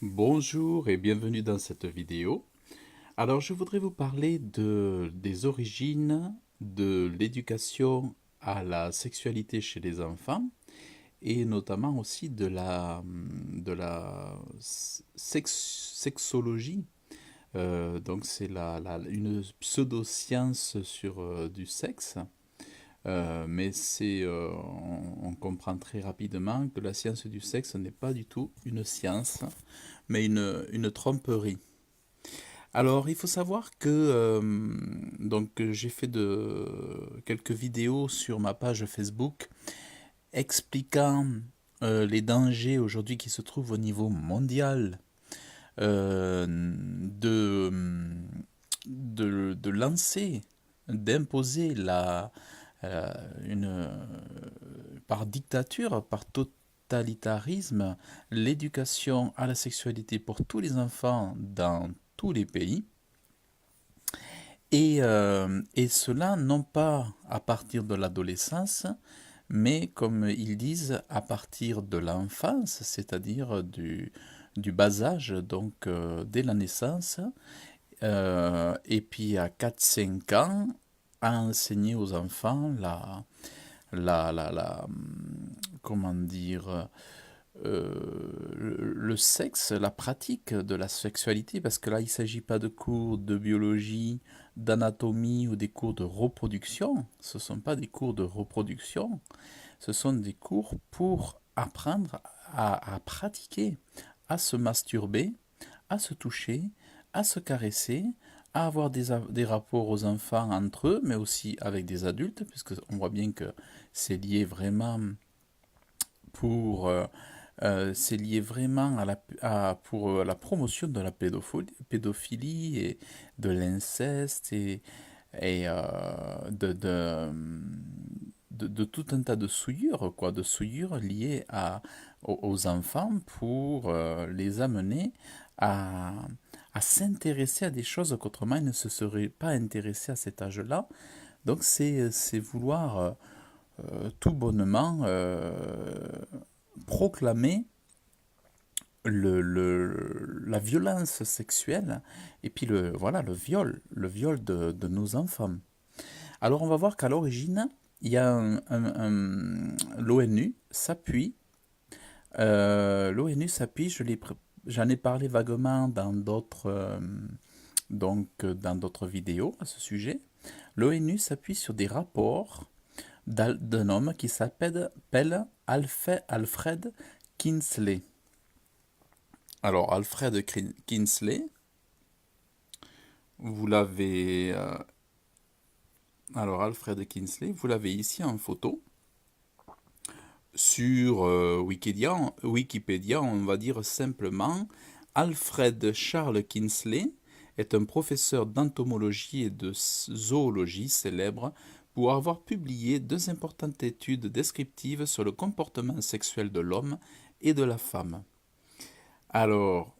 Bonjour et bienvenue dans cette vidéo. Alors je voudrais vous parler des origines de l'éducation à la sexualité chez les enfants et notamment aussi de la sexologie. Donc c'est une pseudo-science sur du sexe. Mais on comprend très rapidement que la science du sexe n'est pas du tout une science, mais une tromperie. Alors, il faut savoir que j'ai fait quelques vidéos sur ma page Facebook expliquant les dangers aujourd'hui qui se trouvent au niveau mondial de lancer, d'imposer euh, une, par dictature, par totalitarisme, l'éducation à la sexualité pour tous les enfants dans tous les pays. Et cela non pas à partir de l'adolescence, mais comme ils disent, à partir de l'enfance, c'est-à-dire du bas âge, donc dès la naissance, et puis à 4 5 ans, à enseigner aux enfants comment dire, le sexe, la pratique de la sexualité, parce que là, il ne s'agit pas de cours de biologie, d'anatomie ou des cours de reproduction. Ce ne sont pas des cours de reproduction, ce sont des cours pour apprendre à pratiquer, à se masturber, à se toucher, à se caresser, à avoir des rapports aux enfants entre eux, mais aussi avec des adultes, puisque on voit bien que c'est lié vraiment pour c'est lié vraiment pour la promotion de la pédophilie et de l'inceste et de tout un tas de souillures, quoi, de souillures liées aux enfants pour les amener à, à s'intéresser à des choses qu'autrement ils ne se seraient pas intéressés à cet âge-là. Donc c'est vouloir tout bonnement proclamer la violence sexuelle et puis le viol de nos enfants. Alors on va voir qu'à l'origine, il y a l'ONU s'appuie, j'en ai parlé vaguement dans dans d'autres vidéos à ce sujet. L'ONU s'appuie sur des rapports d'un homme qui s'appelle Alfred Kinsley. Alors, Alfred Kinsley, vous l'avez. Vous l'avez ici en photo. Sur Wikipédia, on va dire simplement Alfred Charles Kinsley est un professeur d'entomologie et de zoologie célèbre pour avoir publié 2 importantes études descriptives sur le comportement sexuel de l'homme et de la femme. Alors,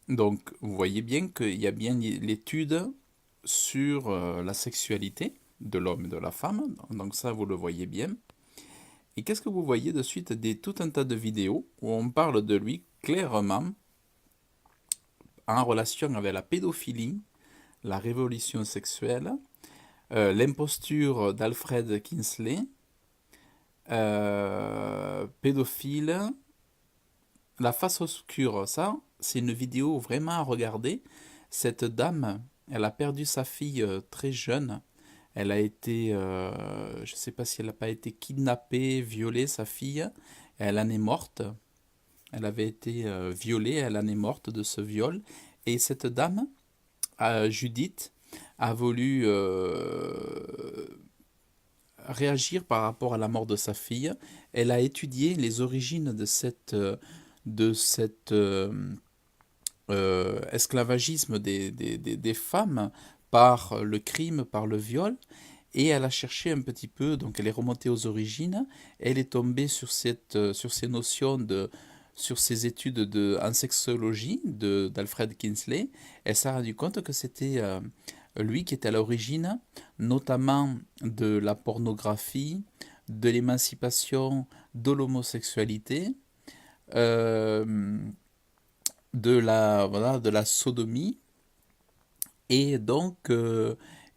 donc, vous voyez bien qu'il y a bien l'étude sur la sexualité de l'homme et de la femme. Donc ça, vous le voyez bien. Et qu'est-ce que vous voyez de suite tout un tas de vidéos où on parle de lui clairement en relation avec la pédophilie, la révolution sexuelle, l'imposture d'Alfred Kinsley, pédophile, la face obscure. Ça, c'est une vidéo vraiment à regarder. Cette dame, elle a perdu sa fille très jeune. Elle a été, je ne sais pas si elle n'a pas été kidnappée, violée, sa fille. Elle en est morte. Elle avait été violée, elle en est morte de ce viol. Et cette dame, Judith, a voulu réagir par rapport à la mort de sa fille. Elle a étudié les origines de cet esclavagisme des femmes par le crime, par le viol. Et elle a cherché un petit peu, donc elle est remontée aux origines, elle est tombée sur ces notions sur ces études en sexologie d'Alfred Kinsley. Elle s'est rendue compte que c'était lui qui était à l'origine, notamment de la pornographie, de l'émancipation, de l'homosexualité, euh, voilà, de la sodomie et donc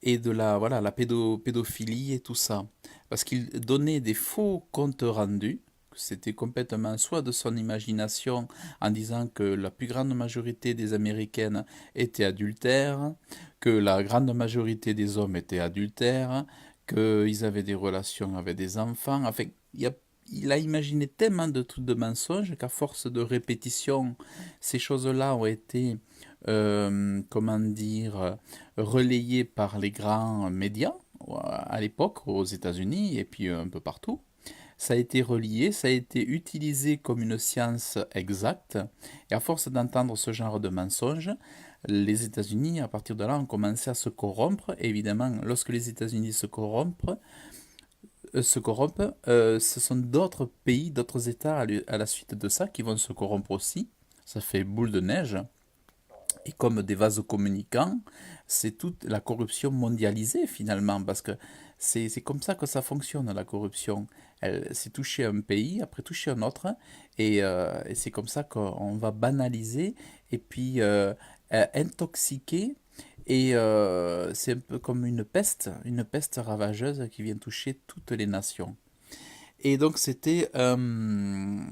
et de la voilà la pédophilie et tout ça, parce qu'il donnait des faux comptes rendus. C'était complètement soit de son imagination en disant que la plus grande majorité des Américaines étaient adultères, que la grande majorité des hommes étaient adultères, qu'ils avaient des relations avec des enfants. Enfin, il a imaginé tellement de trucs de mensonges qu'à force de répétition, ces choses-là ont été comment dire, relayé par les grands médias à l'époque aux États-Unis et puis un peu partout. Ça a été relié, ça a été utilisé comme une science exacte, et à force d'entendre ce genre de mensonges, les États-Unis, à partir de là, ont commencé à se corrompre. Et évidemment, lorsque les États-Unis ce sont d'autres pays, d'autres États à la suite de ça qui vont se corrompre aussi. Ça fait boule de neige. Et comme des vases communicants, c'est toute la corruption mondialisée finalement, parce que c'est comme ça que ça fonctionne, la corruption. Elle, c'est toucher un pays, après toucher un autre, et c'est comme ça qu'on va banaliser et puis intoxiquer. Et c'est un peu comme une peste ravageuse qui vient toucher toutes les nations. Et donc c'était un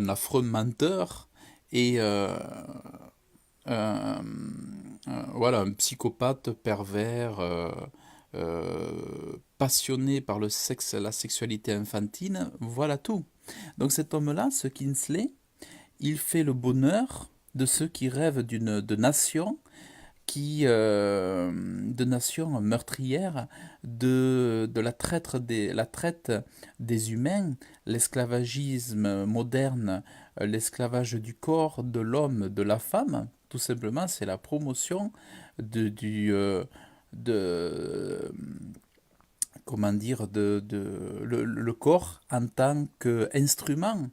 affreux menteur et euh, voilà, un psychopathe pervers, passionné par le sexe, la sexualité infantile, voilà tout. Donc cet homme-là, ce Kingsley, il fait le bonheur de ceux qui rêvent de nations de nations meurtrières, de la traite des humains, l'esclavagisme moderne, l'esclavage du corps, de l'homme, de la femme. Tout simplement, c'est la promotion de comment dire, le corps en tant qu'instrument,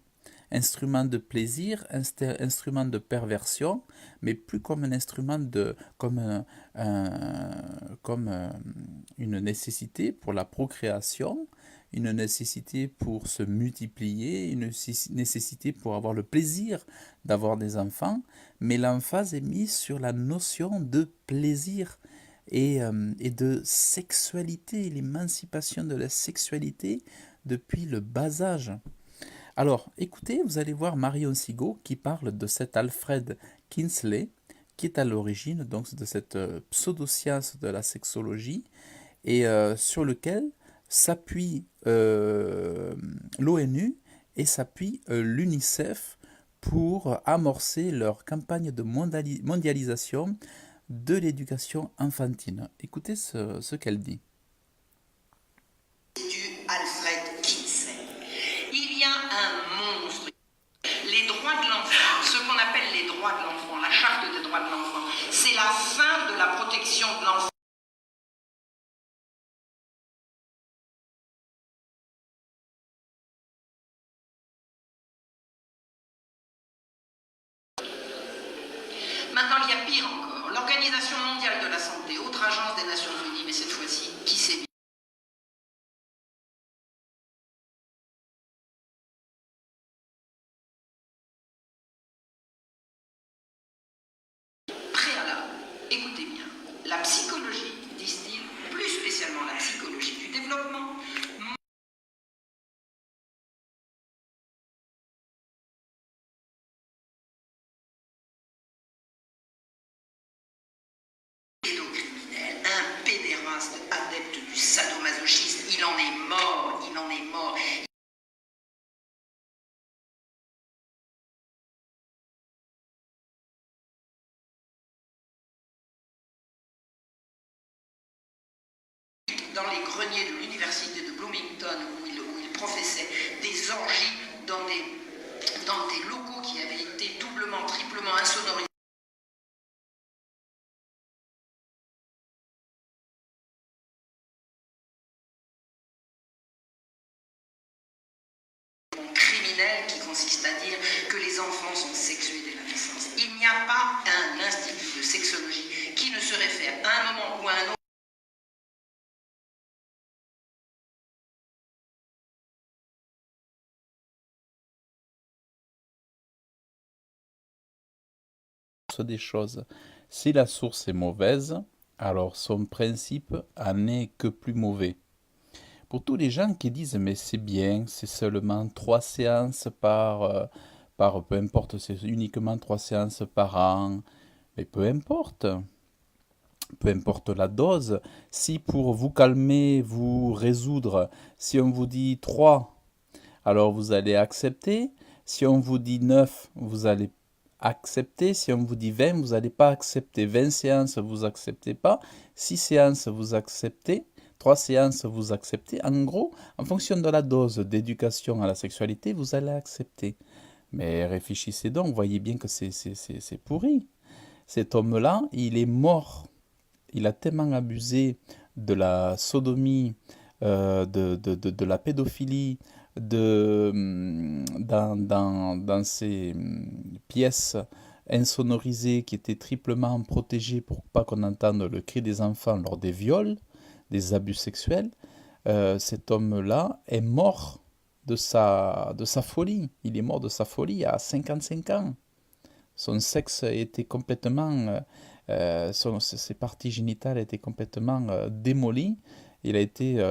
instrument de plaisir, instrument de perversion, mais plus comme un instrument comme une nécessité pour la procréation, une nécessité pour se multiplier, une nécessité pour avoir le plaisir d'avoir des enfants, mais l'emphase est mise sur la notion de plaisir et de sexualité, l'émancipation de la sexualité depuis le bas âge. Alors, écoutez, vous allez voir Marion Sigaud qui parle de cet Alfred Kinsley, qui est à l'origine donc de cette pseudoscience de la sexologie et sur lequel s'appuie l'ONU et s'appuie l'UNICEF pour amorcer leur campagne de mondialisation de l'éducation infantile. Écoutez ce qu'elle dit. Du Alfred Kinsey. Il y a un monstre. Les droits de l'enfant, ce qu'on appelle les droits de l'enfant, la charte des droits de l'enfant, c'est la fin de la protection de l'enfant. Maintenant, il y a pire encore. L'Organisation mondiale de la santé, autre agence des Nations Unies, mais cette fois-ci, qui s'est préalable. Écoutez bien, la psychologie, disent-ils, plus spécialement la psychologie du développement, pédocriminel, un pédéraste adepte du sadomasochisme, il en est mort, il en est mort. Dans les greniers de l'université de Bloomington où il professait des orgies dans des locaux qui avaient été doublement, triplement insonorisés. Criminel qui consiste à dire que les enfants sont sexués dès la naissance. Il n'y a pas un institut de sexologie qui ne se réfère à un moment ou à un autre des choses. Si la source est mauvaise, alors son principe en est que plus mauvais. Pour tous les gens qui disent mais c'est bien, c'est seulement 3 séances par peu importe, c'est uniquement 3 séances par an, mais peu importe la dose, si pour vous calmer, vous résoudre, si on vous dit 3, alors vous allez accepter, si on vous dit 9, vous allez accepter, si on vous dit 20, vous n'allez pas accepter, 20 séances, vous acceptez pas, 6 séances, vous acceptez, 3 séances, vous acceptez. En gros, en fonction de la dose d'éducation à la sexualité, vous allez accepter. Mais réfléchissez donc, voyez bien que c'est pourri. Cet homme-là, il est mort. Il a tellement abusé de la sodomie, de la pédophilie, dans ces pièces insonorisées qui étaient triplement protégées pour pas qu'on entende le cri des enfants lors des viols, des abus sexuels. Cet homme-là est mort de sa folie. Il est mort de sa folie à 55 ans. Son sexe était complètement, ses parties génitales étaient complètement démolies. Il a été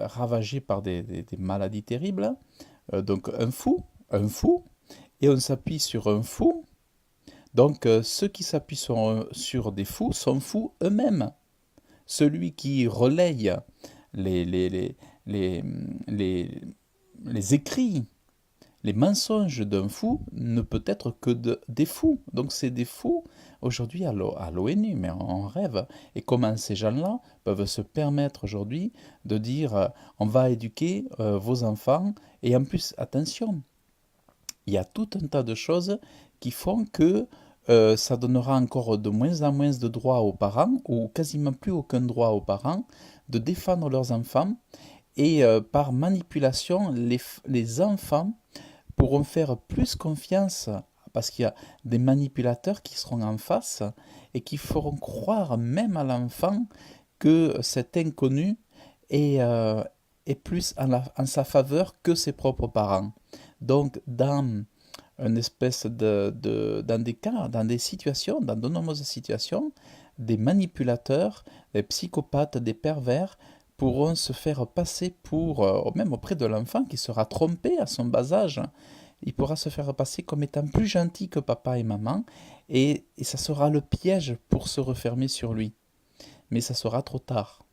ravagé par des maladies terribles. Donc un fou, et on s'appuie sur un fou. Donc ceux qui s'appuient sur des fous sont fous eux-mêmes. Celui qui relaye les, les, les, les, les, les écrits, les mensonges d'un fou ne peut être que des fous. Donc c'est des fous aujourd'hui à l'ONU, mais on rêve. Et comment ces gens-là peuvent se permettre aujourd'hui de dire on va éduquer vos enfants, et en plus, attention, il y a tout un tas de choses qui font que ça donnera encore de moins en moins de droits aux parents, ou quasiment plus aucun droit aux parents, de défendre leurs enfants. Et par manipulation, les enfants pourront faire plus confiance, parce qu'il y a des manipulateurs qui seront en face et qui feront croire même à l'enfant que cet inconnu est plus en sa faveur que ses propres parents. Donc, dans une espèce dans des cas, dans des situations, dans de nombreuses situations, des manipulateurs, des psychopathes, des pervers pourront se faire passer pour, même auprès de l'enfant qui sera trompé à son bas âge, il pourra se faire passer comme étant plus gentil que papa et maman, et ça sera le piège pour se refermer sur lui. Mais ça sera trop tard.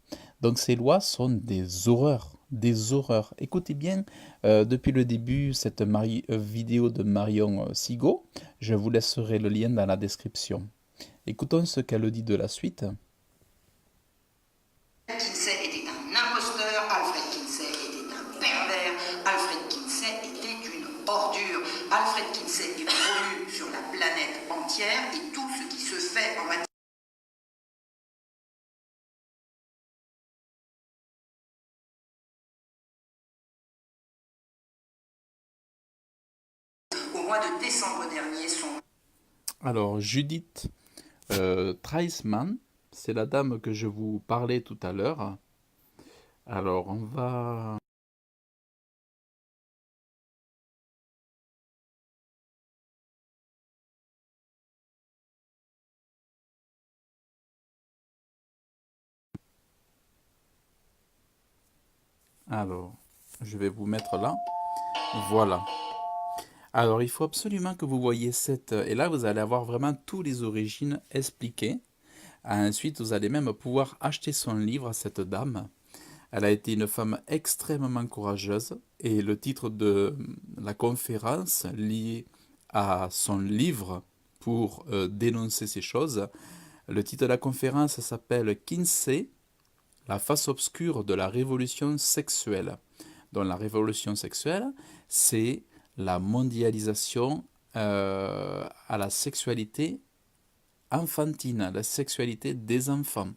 Donc ces lois sont des horreurs, des horreurs. Écoutez bien, depuis le début, cette vidéo de Marion Sigaud, je vous laisserai le lien dans la description. Écoutons ce qu'elle dit de la suite. Kinsey était un imposteur, Alfred Kinsey était un pervers, Alfred Kinsey était une ordure. Alfred Kinsey est promu sur la planète entière, et tout ce qui se fait en matière au mois de décembre dernier sont... Alors, Judith Treisman, c'est la dame que je vous parlais tout à l'heure. Alors, on va... Alors, je vais vous mettre là. Voilà. Alors, il faut absolument que vous voyiez cette... Et là, vous allez avoir vraiment toutes les origines expliquées. Ensuite, vous allez même pouvoir acheter son livre à cette dame. Elle a été une femme extrêmement courageuse. Et le titre de la conférence lié à son livre pour dénoncer ces choses, le titre de la conférence s'appelle Kinsey, la face obscure de la révolution sexuelle. Donc la révolution sexuelle, c'est la mondialisation à la sexualité enfantine, la sexualité des enfants.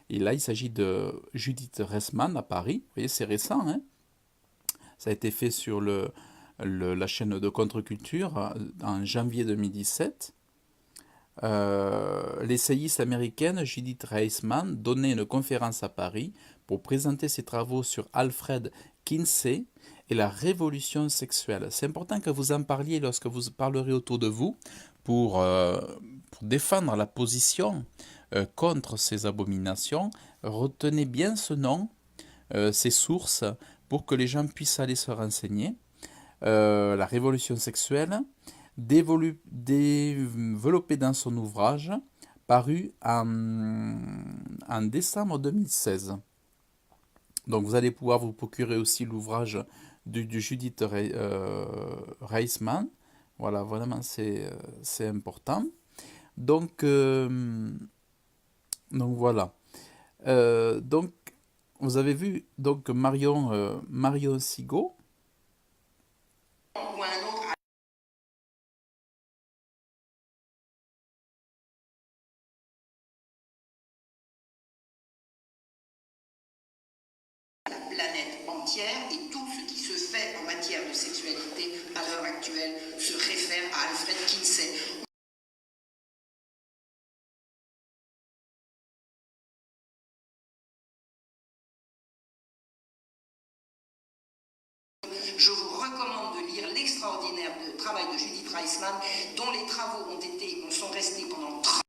Et là, il s'agit de Judith Treisman à Paris. Vous voyez, c'est récent, hein. Ça a été fait sur la chaîne de Contre-Culture en janvier 2017. L'essayiste américaine Judith Treisman donnait une conférence à Paris pour présenter ses travaux sur Alfred Kinsey et la révolution sexuelle. C'est important que vous en parliez lorsque vous parlerez autour de vous pour défendre la position contre ces abominations, retenez bien ce nom, ces sources, pour que les gens puissent aller se renseigner. La révolution sexuelle, développée dans son ouvrage, paru en décembre 2016. Donc vous allez pouvoir vous procurer aussi l'ouvrage du Judith Reisman. Voilà, vraiment c'est important. Donc, voilà. Donc vous avez vu donc Marion Sigaud. Ou un autre à la planète entière, et tout ce qui se fait en matière de sexualité à l'heure actuelle se réfère à Alfred Kinsey. Je vous recommande de lire l'extraordinaire travail de Judith Reisman, dont les travaux sont restés pendant 30 ans.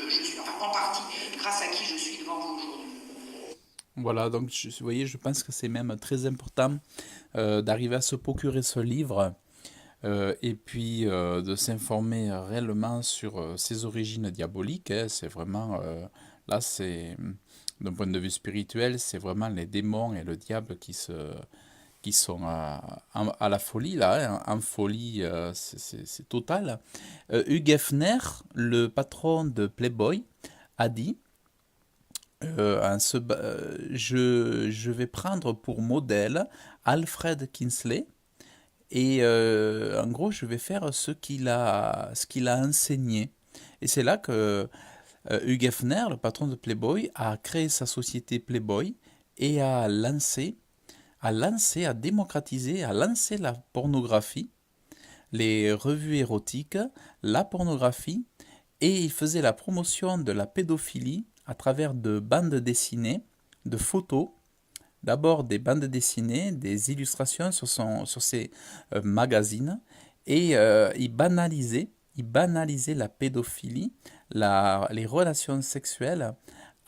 Je suis en partie grâce à qui je suis devant vous aujourd'hui. Voilà, donc vous voyez, je pense que c'est même très important d'arriver à se procurer ce livre et puis de s'informer réellement sur ses origines diaboliques. Hein. C'est vraiment, là, d'un point de vue spirituel, c'est vraiment les démons et le diable qui sont à la folie, là, hein, en folie, c'est total. Hugh Hefner, le patron de Playboy, a dit je vais prendre pour modèle Alfred Kinsley et en gros je vais faire ce qu'il a enseigné. Et c'est là que Hugh Hefner, le patron de Playboy, a créé sa société Playboy et a démocratisé, a lancé la pornographie, les revues érotiques, la pornographie, et il faisait la promotion de la pédophilie à travers de bandes dessinées, de photos, d'abord des bandes dessinées, des illustrations sur ses magazines, et il banalisait la pédophilie, les relations sexuelles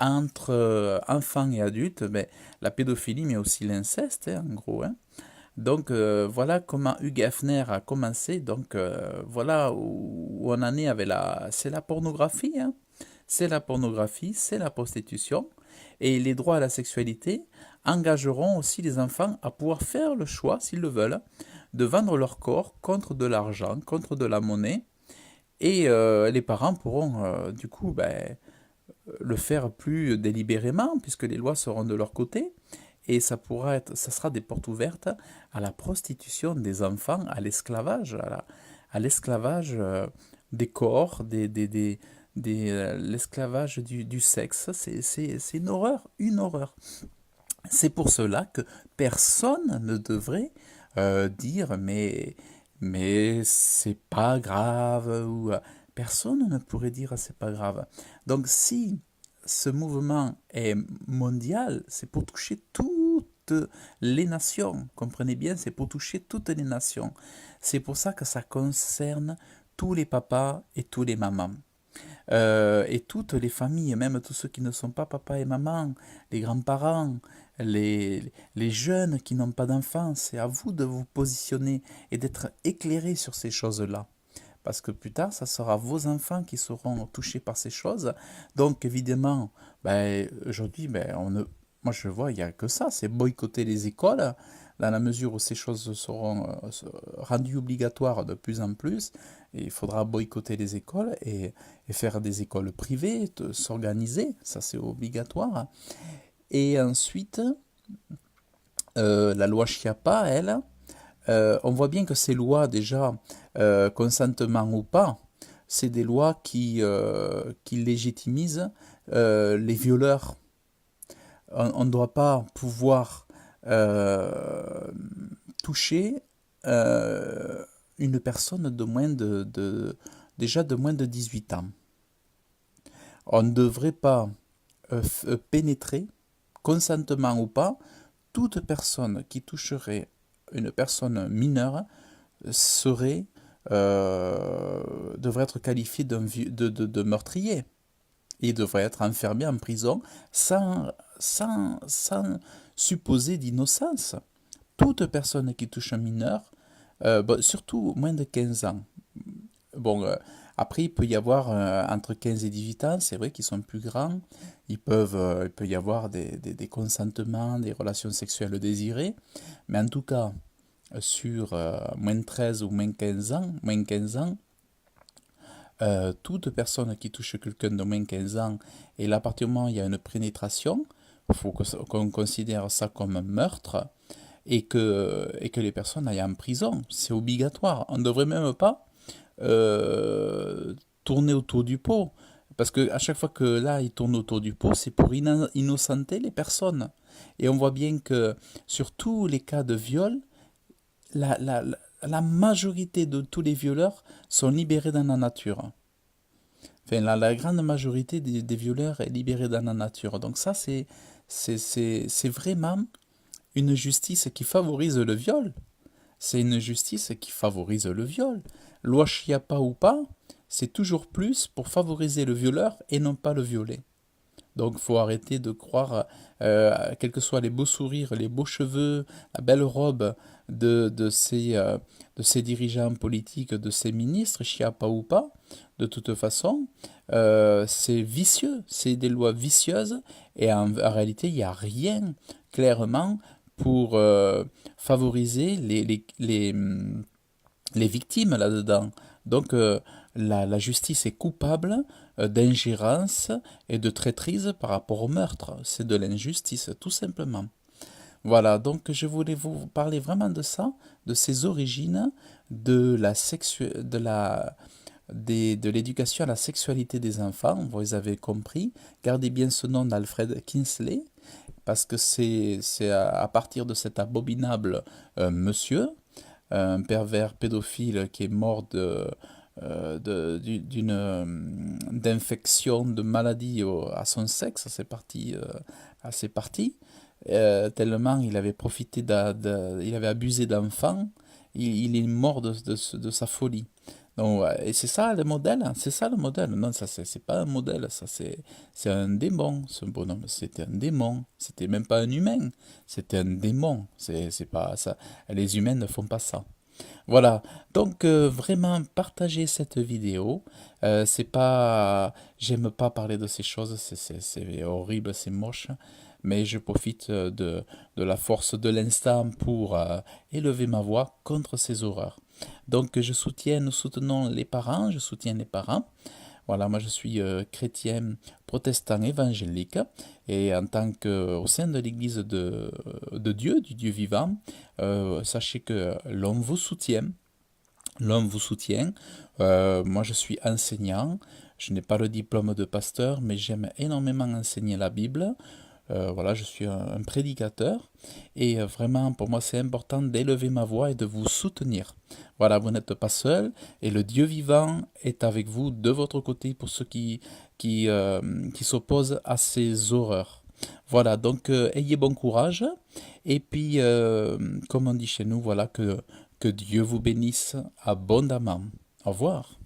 entre enfants et adultes, mais la pédophilie, mais aussi l'inceste, hein, en gros. Hein. Donc voilà comment Hugh Hefner a commencé. Donc voilà où on en est avec c'est la pornographie. Hein. C'est la pornographie, c'est la prostitution. Et les droits à la sexualité engageront aussi les enfants à pouvoir faire le choix, s'ils le veulent, de vendre leur corps contre de l'argent, contre de la monnaie. Et les parents pourront du coup le faire plus délibérément, puisque les lois seront de leur côté. Et ça sera des portes ouvertes à la prostitution des enfants, à l'esclavage, à l'esclavage des corps, l'esclavage du sexe. C'est une horreur, une horreur. C'est pour cela que personne ne devrait dire mais c'est pas grave ou personne ne pourrait dire c'est pas grave. Donc si ce mouvement est mondial, c'est pour toucher toutes les nations. Comprenez bien, c'est pour toucher toutes les nations. C'est pour ça que ça concerne tous les papas et tous les mamans. Et toutes les familles, même tous ceux qui ne sont pas papa et maman, les grands-parents, les jeunes qui n'ont pas d'enfants, c'est à vous de vous positionner et d'être éclairés sur ces choses-là. Parce que plus tard, ça sera vos enfants qui seront touchés par ces choses. Donc évidemment, aujourd'hui, moi je vois, il n'y a que ça, c'est boycotter les écoles, dans la mesure où ces choses seront rendues obligatoires de plus en plus. Et il faudra boycotter les écoles et faire des écoles privées, s'organiser, ça c'est obligatoire. Et ensuite, la loi Chiappa, elle, on voit bien que ces lois, déjà, consentement ou pas, c'est des lois qui légitimisent les violeurs. On ne doit pas pouvoir toucher une personne de moins déjà de moins de 18 ans. On ne devrait pas pénétrer, consentement ou pas, toute personne qui toucherait une personne mineure serait, devrait être qualifiée de meurtrier et devrait être enfermé en prison sans supposer d'innocence. Toute personne qui touche un mineur, bon, surtout moins de 15 ans. Bon, après, il peut y avoir entre 15 et 18 ans, c'est vrai qu'ils sont plus grands. Il peut y avoir des consentements, des relations sexuelles désirées. Mais en tout cas, sur moins de 13 ou moins 15 ans, toute personne qui touche quelqu'un de moins 15 ans, et là, à partir du moment où il y a une pénétration, il faut qu'on considère ça comme un meurtre et que les personnes aillent en prison. C'est obligatoire. On ne devrait même pas tourner autour du pot. Parce que à chaque fois que là, ils tournent autour du pot, c'est pour innocenter les personnes. Et on voit bien que sur tous les cas de viol, la, la, la majorité de tous les violeurs sont libérés dans la nature. Enfin, la grande majorité des violeurs est libérée dans la nature. Donc ça, c'est vraiment une justice qui favorise le viol. C'est une justice qui favorise le viol. Loi Chiappa ou pas, c'est toujours plus pour favoriser le violeur et non pas le violé. Donc il faut arrêter de croire, quels que soient les beaux sourires, les beaux cheveux, la belle robe de ces dirigeants politiques, de ces ministres, Chiappa ou pas, de toute façon, c'est vicieux, c'est des lois vicieuses et en réalité il n'y a rien clairement pour favoriser les victimes là-dedans. Donc la justice est coupable d'ingérence et de traîtrise par rapport au meurtre. C'est de l'injustice, tout simplement. Voilà, donc je voulais vous parler vraiment de ça, de ses origines, de l'éducation à la sexualité des enfants. Vous avez compris. Gardez bien ce nom d'Alfred Kinsley, parce que c'est à partir de cet abominable monsieur, un pervers pédophile qui est mort d'infection, de maladie à son sexe, c'est parti, tellement il avait profité, il avait abusé d'enfants, il est mort de sa folie. Donc, ouais, et c'est ça le modèle, hein, c'est ça le modèle. Non, ça c'est pas un modèle, ça c'est un démon, ce bonhomme. C'était un démon. C'était même pas un humain, c'était un démon. C'est pas ça. Les humains ne font pas ça. Voilà. Donc vraiment partagez cette vidéo. C'est pas, j'aime pas parler de ces choses. C'est horrible, c'est moche. Mais je profite de la force de l'instant pour élever ma voix contre ces horreurs. Donc nous soutenons les parents, je soutiens les parents. Voilà, moi je suis chrétien protestant évangélique et en tant qu'au sein de l'Église de Dieu, du Dieu vivant, sachez que l'homme vous soutient. L'homme vous soutient. Moi je suis enseignant, je n'ai pas le diplôme de pasteur, mais j'aime énormément enseigner la Bible. Voilà, je suis un prédicateur et vraiment pour moi c'est important d'élever ma voix et de vous soutenir. Voilà, vous n'êtes pas seul et le Dieu vivant est avec vous de votre côté pour ceux qui s'opposent à ces horreurs. Voilà, donc ayez bon courage et puis comme on dit chez nous, voilà que Dieu vous bénisse abondamment. Au revoir.